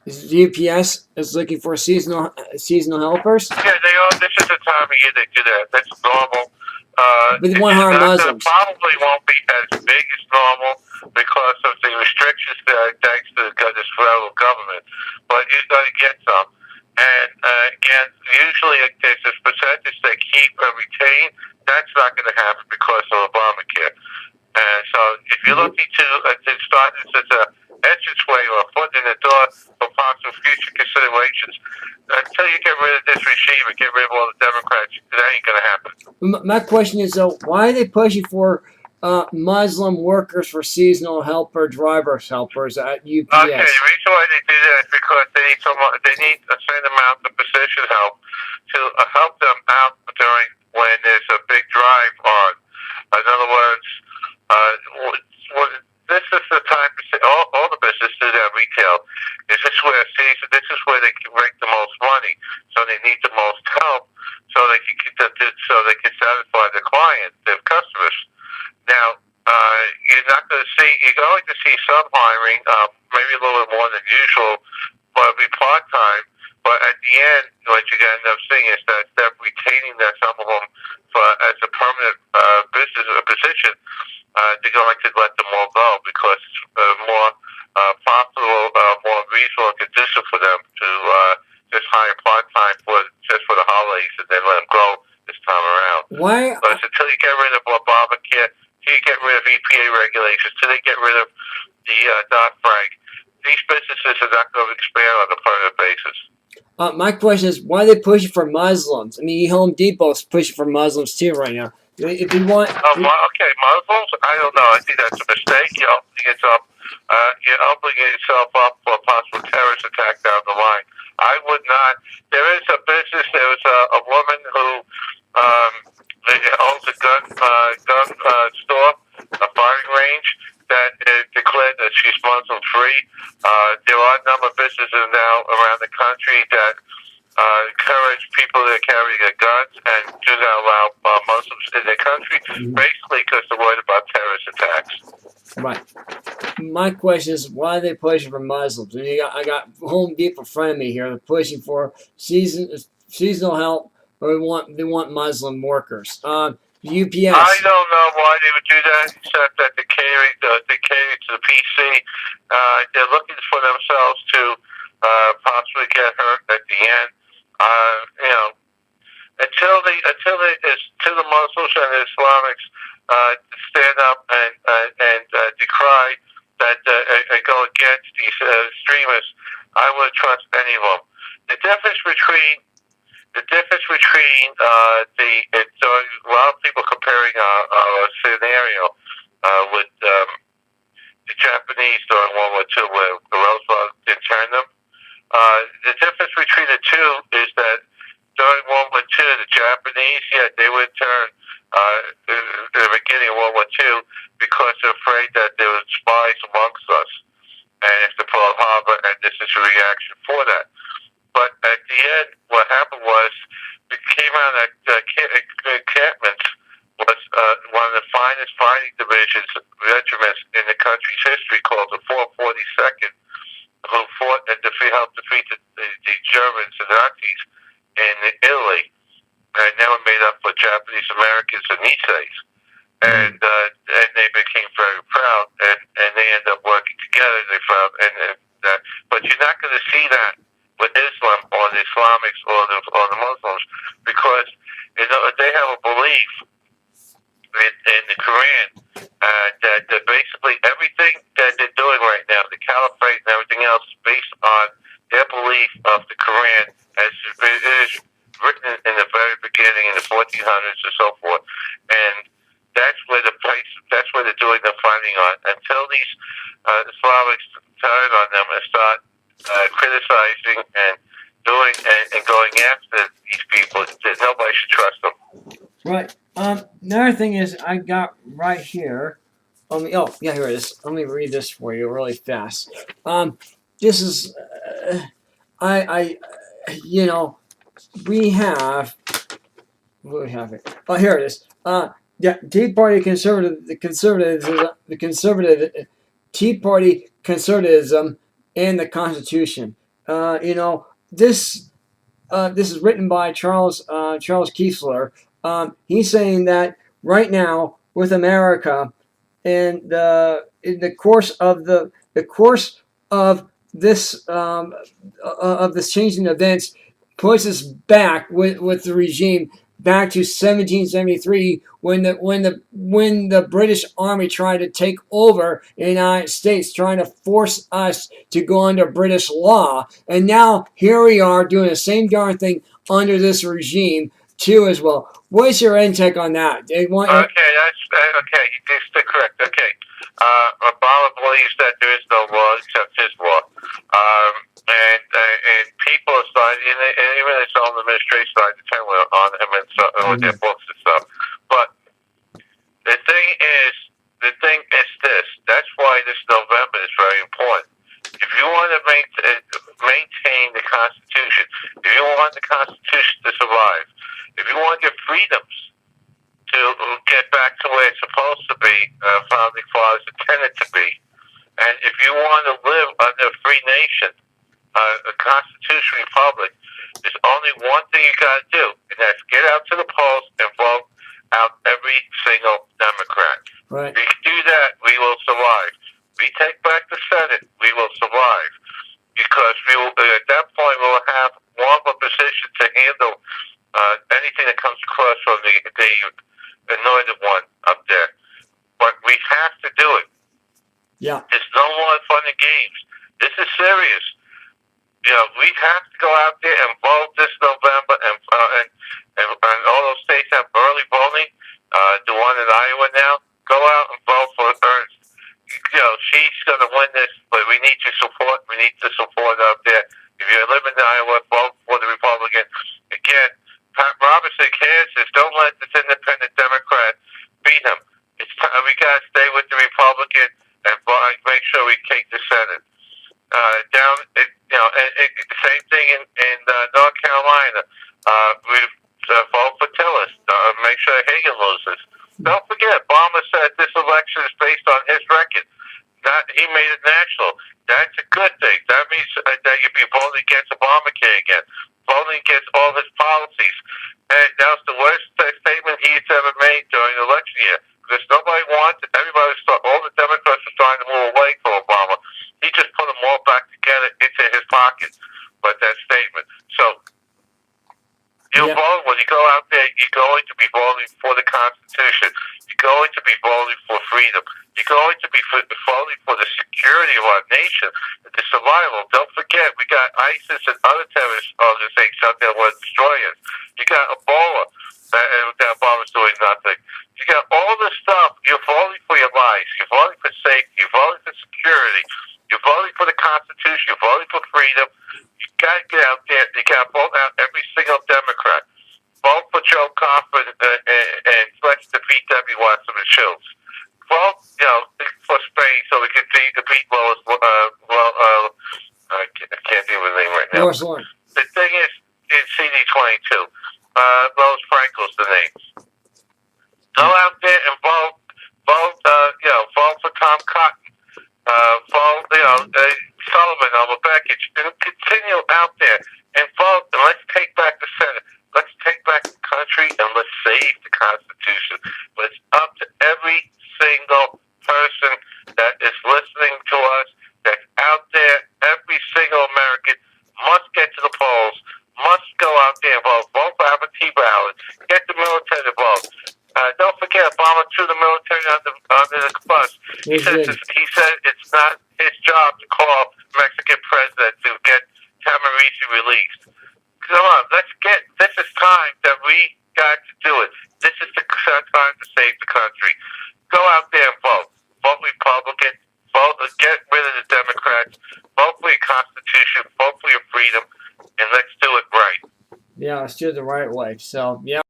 UPS is looking for seasonal helpers, Yeah, they are. This is the time of year they do that. That's normal. but they want to It's harm not gonna, Muslims. probably won't be as big as normal because of the restrictions that thanks to this federal government. But you're going to get some. And again, usually there's this percentage they keep and retain. That's not going to happen because of Obamacare. And so if you're looking to start this as a entranceway or a foot in the door for possible future considerations, until you get rid of this regime and get rid of all the Democrats, that ain't going to happen. My question is though, why are they pushing for Muslim workers for seasonal helpers at UPS? Okay, the reason why they do that is because they need a certain amount of position help to help them out during when there's a big drive on. In other words, this is the time to say all the businesses do that retail. This is where this is where they can make the most money. So they need the most help so they can satisfy their clients, their customers. Now, you're going to see some hiring, maybe a little bit more than usual, but it'll be part-time. But at the end, what you're going to end up seeing is that they're retaining some of them as a permanent business or position. They're going to let them all go because it's more profitable, more reasonable, and conducive for them to just hire part-time just for the holidays and then let them go this time around. Why? But until you get rid of Obamacare, till you get rid of EPA regulations, till they get rid of the Dodd-Frank, these businesses are not going to expand on a permanent basis. My question is, why are they pushing for Muslims? I mean, Home Depot's pushing for Muslims too right now. If you want, okay, Muslims, I don't know. I think that's a mistake. You're opening yourself up for a possible terrorist attack down the line. I would not. There is a business. There was a woman who owns a gun store, a firing range, that declared that she's Muslim free. There are a number of businesses now around the country that encourage people to carry their guns and do not allow Muslims in their country, basically because they're worried about terrorist attacks. Right. My question is, why are they pushing for Muslims? And I got Home Depot in front of me here. They're pushing for seasonal help, or they want Muslim workers. UPS. I don't know why they would do that, except that they cater to the PC. They're looking for themselves to possibly get hurt at the end. Until the Muslims and the Islamics stand up and decry that and go against these extremists, I wouldn't trust any of them. The difference between so a lot of people comparing a scenario with the Japanese during World War II, where Roosevelt interned them. The difference between the two is that during World War II, the Japanese, they would turn in the beginning of World War II because they're afraid that there were spies amongst us, and it's the Pearl Harbor, and this is a reaction for that. But at the end, what happened was, it came out that encampments was one of the finest fighting regiments in the country's history, called the 442nd, who fought and helped defeat the Germans and Nazis in Italy, and they were made up for Japanese Americans and Niseis. And they became very proud, and they ended up working together. They found, but you're not going to see that with Islam or the Islamics or the Muslims, because they have a belief in the Quran that basically everything that they're doing right now, the caliphate and everything else, is based on their belief of the Quran as it is written in the very beginning in the 1400s and so forth. And that's where they're doing the fighting on. Until these Islamics turn on them and start criticizing and doing and going after these people, nobody should trust them. Right. Another thing is, I got right here. Here it is. Let me read this for you really fast. This is, we have. What do we have it? Oh, here it is. Tea Party Tea Party conservatism and the Constitution. This this is written by Charles Kiesler. He's saying that right now with America, and in the course of the course of this changing events, puts us back with the regime back to 1773 when the British Army tried to take over the United States, trying to force us to go under British law, and now here we are doing the same darn thing under this regime too as well. What's your intake on that? Okay, that's okay. You're correct. Okay, Obama believes that there is no law except his law, and people are starting, and even his own administration starting to turn on him and so, with their books and stuff. But the thing is this. That's why this November is very important. If you want to maintain the Constitution, if you want the Constitution to survive, if you want your freedoms to get back to where it's supposed to be, founding fathers intended to be, and if you want to live under a free nation, a constitutional republic, there's only one thing you got to do, and that's get out to the polls and vote out every single Democrat. Right. If we do that, we will survive. If we take back the Senate, we will survive, because we will, at that point we'll have more of a position to handle anything that comes across from the anointed one up there. But we have to do it. Yeah. It's no more fun and games. This is serious. We have to go out there and vote this November, and all those states have early voting. The one in Iowa now, go out and vote for Ernst. She's going to win this, but we need your support. We need the support out there. If you live in Iowa, vote for the Republican. Again, Pat Robertson, Kansas, don't let this independent Democrat beat him. It's time we got to stay with the Republican and make sure we take the Senate. The same thing in North Carolina. We vote for Tillis. Make sure Hagan loses. Don't forget, Obama said this election is based on his record. He made it national. That's a good thing. That means that you'll be voting against Obamacare again, voting against all his policies. And that was the worst statement he's ever made during the election year, because nobody wanted, all the Democrats were starting to move away from Obama. He just put them all back together into his pocket with that statement. So, vote, when you go out there, you're going to be voting for the Constitution. You're going to be voting for freedom. You're going to be voting for the security of our nation, the survival. Don't forget, we got ISIS and other terrorist organizations out there who are destroying us. You got Ebola, that Obama's doing nothing. You got all this stuff. You're voting for your lives. You're voting for safety. You're voting for security. You're voting for the Constitution. You're voting for freedom. You got to get out there. You got to vote out every single Democrat. Vote for Joe Coffin and let's defeat Debbie Watson and Schultz. Vote, for Spain so we can defeat Lois. I can't think of her name right now. The thing is, in CD22, Lois Frankel's the name. Go out there and vote. Vote for Tom Cotton. Vote, Sullivan over Beckich, and continue out there and vote. And let's take back the Senate. Let's take back the country and let's save the Constitution. But it's up to every single person that is listening to us, that's out there. Every single American must get to the polls, must go out there and vote. Vote for absentee ballot. Get the military to vote. Don't forget, Obama threw the military under the bus. He said it's not his job to call Mexican president to get Tamarisi released. Come on, this is time that we got to do it. This is the time to save the country. Go out there and vote. Vote Republican. Vote, get rid of the Democrats. Vote for your Constitution. Vote for your freedom. And let's do it right. Yeah, let's do it the right way. So, yeah.